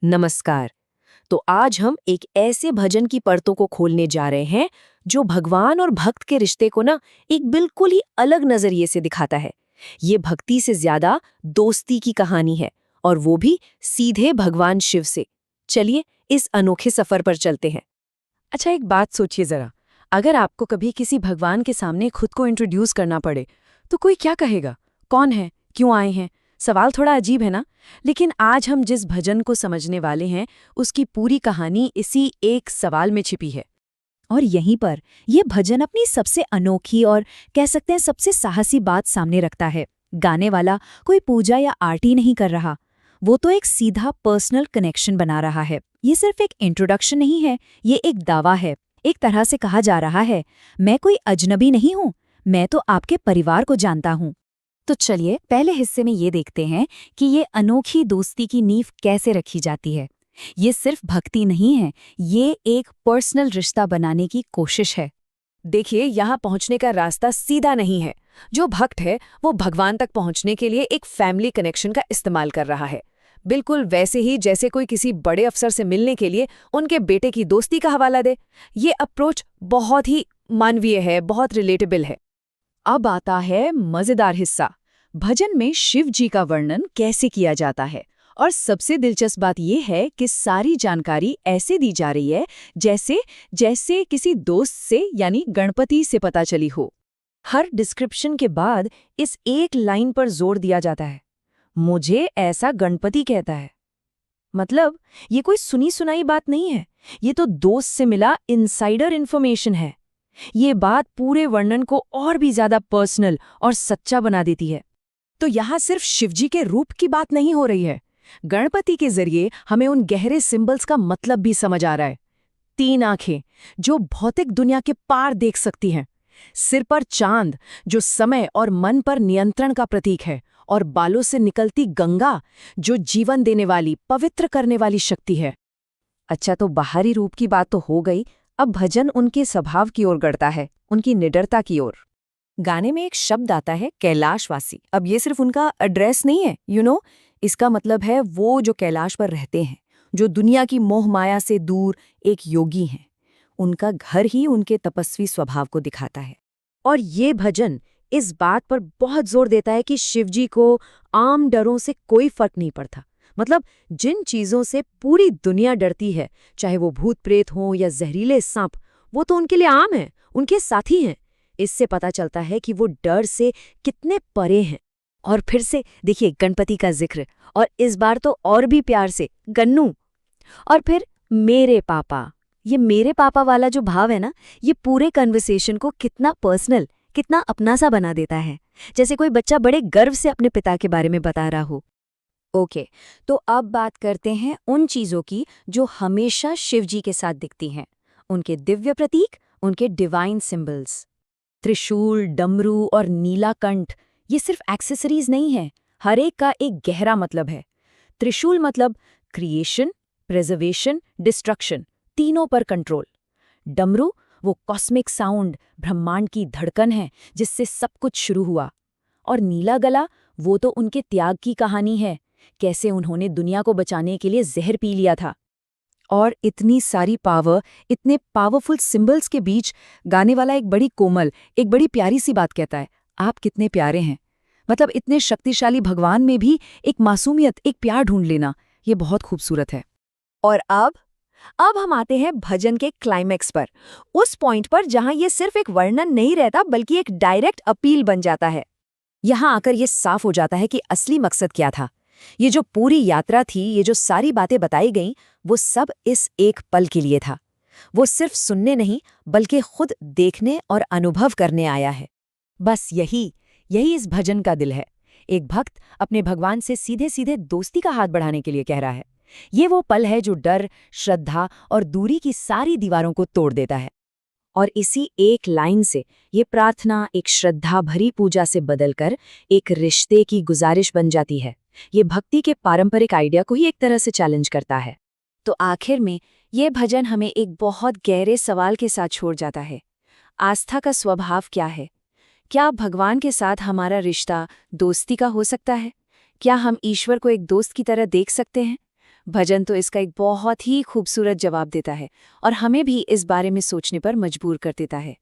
नमस्कार। तो आज हम एक ऐसे भजन की परतों को खोलने जा रहे हैं जो भगवान और भक्त के रिश्ते को ना एक बिल्कुल ही अलग नजरिए से दिखाता है। ये भक्ति से ज्यादा दोस्ती की कहानी है और वो भी सीधे भगवान शिव से। चलिए इस अनोखे सफर पर चलते हैं। अच्छा, एक बात सोचिए जरा। अगर आपको कभी किसी भगवान के सामने खुद को इंट्रोड्यूस करना पड़े तो कोई क्या कहेगा? कौन है, क्यों आए हैं? सवाल थोड़ा अजीब है ना? लेकिन आज हम जिस भजन को समझने वाले हैं उसकी पूरी कहानी इसी एक सवाल में छिपी है। और यहीं पर ये भजन अपनी सबसे अनोखी और कह सकते हैं सबसे साहसी बात सामने रखता है। गाने वाला कोई पूजा या आरती नहीं कर रहा, वो तो एक सीधा पर्सनल कनेक्शन बना रहा है। ये सिर्फ एक इंट्रोडक्शन नहीं है, ये एक दावा है। एक तरह से कहा जा रहा है, मैं कोई अजनबी नहीं हूँ, मैं तो आपके परिवार को जानता हूँ। तो चलिए पहले हिस्से में ये देखते हैं कि ये अनोखी दोस्ती की नींव कैसे रखी जाती है। ये सिर्फ भक्ति नहीं है, ये एक पर्सनल रिश्ता बनाने की कोशिश है। देखिए, यहाँ पहुँचने का रास्ता सीधा नहीं है। जो भक्त है वो भगवान तक पहुँचने के लिए एक फैमिली कनेक्शन का इस्तेमाल कर रहा है, बिल्कुल वैसे ही जैसे कोई किसी बड़े अफसर से मिलने के लिए उनके बेटे की दोस्ती का हवाला दे। ये अप्रोच बहुत ही मानवीय है, बहुत रिलेटेबल है। अब आता है मजेदार हिस्सा। भजन में शिव जी का वर्णन कैसे किया जाता है। और सबसे दिलचस्प बात यह है कि सारी जानकारी ऐसे दी जा रही है जैसे जैसे किसी दोस्त से यानी गणपति से पता चली हो। हर डिस्क्रिप्शन के बाद इस एक लाइन पर जोर दिया जाता है, मुझे ऐसा गणपति कहता है। मतलब ये कोई सुनी सुनाई बात नहीं है, ये तो दोस्त से मिला इनसाइडर इन्फॉर्मेशन है। ये बात पूरे वर्णन को और भी ज्यादा पर्सनल और सच्चा बना देती है। तो यहाँ सिर्फ शिवजी के रूप की बात नहीं हो रही है, गणपति के जरिए हमें उन गहरे सिंबल्स का मतलब भी समझ आ रहा है। 3 आंखें जो भौतिक दुनिया के पार देख सकती हैं, सिर पर चांद जो समय और मन पर नियंत्रण का प्रतीक है, और बालों से निकलती गंगा जो जीवन देने वाली, पवित्र करने वाली शक्ति है। अच्छा, तो बाहरी रूप की बात तो हो गई। अब भजन उनके स्वभाव की ओर गढ़ता है, उनकी निडरता की ओर। गाने में एक शब्द आता है कैलाशवासी। अब ये सिर्फ उनका एड्रेस नहीं है, इसका मतलब है वो जो कैलाश पर रहते हैं, जो दुनिया की मोह माया से दूर एक योगी हैं। उनका घर ही उनके तपस्वी स्वभाव को दिखाता है। और ये भजन इस बात पर बहुत जोर देता है कि शिवजी को आम डरों से कोई फर्क नहीं पड़ता। मतलब जिन चीजों से पूरी दुनिया डरती है, चाहे वो भूत प्रेत हों या जहरीले सांप, वो तो उनके लिए आम है, उनके साथी हैं। इससे पता चलता है कि वो डर से कितने परे हैं। और फिर से देखिए गणपति का जिक्र, और इस बार तो और भी प्यार से गन्नू। और फिर मेरे पापा, ये मेरे पापा वाला जो भाव है ना, ये पूरे कन्वर्सेशन को कितना पर्सनल, कितना अपना सा बना देता है, जैसे कोई बच्चा बड़े गर्व से अपने पिता के बारे में बता रहा हो। ओके, तो अब बात करते हैं उन चीजों की जो हमेशा शिवजी के साथ दिखती हैं, उनके दिव्य प्रतीक, उनके डिवाइन सिंबल्स। त्रिशूल, डमरू और नीलाकंठ ये सिर्फ एक्सेसरीज नहीं है, हर एक का एक गहरा मतलब है। त्रिशूल मतलब क्रिएशन, प्रिजर्वेशन, डिस्ट्रक्शन, तीनों पर कंट्रोल। डमरू वो कॉस्मिक साउंड, ब्रह्मांड की धड़कन है जिससे सब कुछ शुरू हुआ। और नीला गला वो तो उनके त्याग की कहानी है, कैसे उन्होंने दुनिया को बचाने के लिए जहर पी लिया था। और इतनी सारी पावर, इतने पावरफुल सिंबल्स के बीच गाने वाला एक बड़ी कोमल, एक बड़ी प्यारी सी बात कहता है, आप कितने प्यारे हैं। मतलब इतने शक्तिशाली भगवान में भी एक मासूमियत, एक प्यार ढूंढ लेना, ये बहुत खूबसूरत है। और अब हम आते हैं भजन के क्लाइमैक्स पर, उस पॉइंट पर जहां ये सिर्फ एक वर्णन नहीं रहता बल्कि एक डायरेक्ट अपील बन जाता है। यहां आकर ये साफ हो जाता है कि असली मकसद क्या था। ये जो पूरी यात्रा थी, ये जो सारी बातें बताई गईं, वो सब इस एक पल के लिए था। वो सिर्फ सुनने नहीं बल्कि खुद देखने और अनुभव करने आया है। बस यही इस भजन का दिल है। एक भक्त अपने भगवान से सीधे सीधे दोस्ती का हाथ बढ़ाने के लिए कह रहा है। ये वो पल है जो डर, श्रद्धा और दूरी की सारी दीवारों को तोड़ देता है। और इसी एक लाइन से ये प्रार्थना एक श्रद्धा भरी पूजा से बदलकर एक रिश्ते की गुजारिश बन जाती है। ये भक्ति के पारंपरिक आइडिया को ही एक तरह से चैलेंज करता है। तो आखिर में ये भजन हमें एक बहुत गहरे सवाल के साथ छोड़ जाता है। आस्था का स्वभाव क्या है? क्या भगवान के साथ हमारा रिश्ता दोस्ती का हो सकता है? क्या हम ईश्वर को एक दोस्त की तरह देख सकते हैं? भजन तो इसका एक बहुत ही खूबसूरत जवाब देता है और हमें भी इस बारे में सोचने पर मजबूर कर देता है।